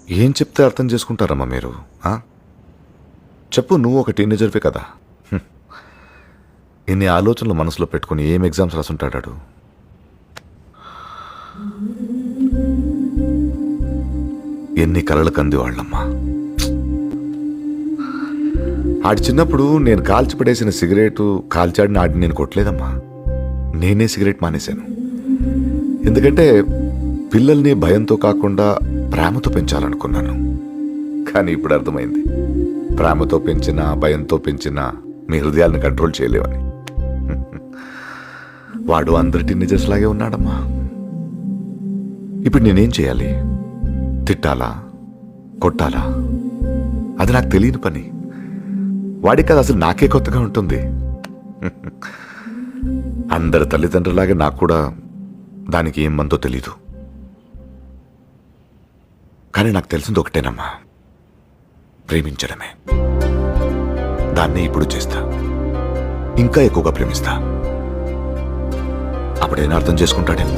ఏం చెప్తే అర్థం చేసుకుంటారమ్మా మీరు? చెప్పు, నువ్వు ఒక టీనేజర్వే కదా. ఇన్ని ఆలోచనలు మనసులో పెట్టుకుని ఏం ఎగ్జామ్స్ రాసుంటాడాడు? ఎన్ని కలలు కంది వాళ్ళమ్మా. ఆడి చిన్నప్పుడు నేను కాల్చిపడేసిన సిగరెట్ కాల్చాడిని ఆడిని నేను కొట్టలేదమ్మా. నేనే సిగరెట్ మానేశాను. ఎందుకంటే పిల్లల్ని భయంతో కాకుండా ప్రేమతో పెంచాలనుకున్నాను. కానీ ఇప్పుడు అర్థమైంది, ప్రేమతో పెంచినా భయంతో పెంచినా మీ హృదయాలను కంట్రోల్ చేయలేవని. వాడు అందరి టీనేజర్స్ లాగే ఉన్నాడమ్మా. ఇప్పుడు నేనేం చేయాలి? తిట్టాలా, కొట్టాలా? అది నాకు తెలియని పని. వాడికి కదా అసలు నాకే కొత్తగా ఉంటుంది. అందరి తల్లిదండ్రులాగే నాకు కూడా దానికి ఏం మందో తెలీదు. కానీ నాకు తెలిసింది ఒకటేనమ్మా, ప్రేమించడమే. దాన్నే ఇప్పుడు చేస్తా, ఇంకా ఎక్కువగా ప్రేమిస్తా. అప్పుడైనా అర్థం చేసుకుంటాడేమో.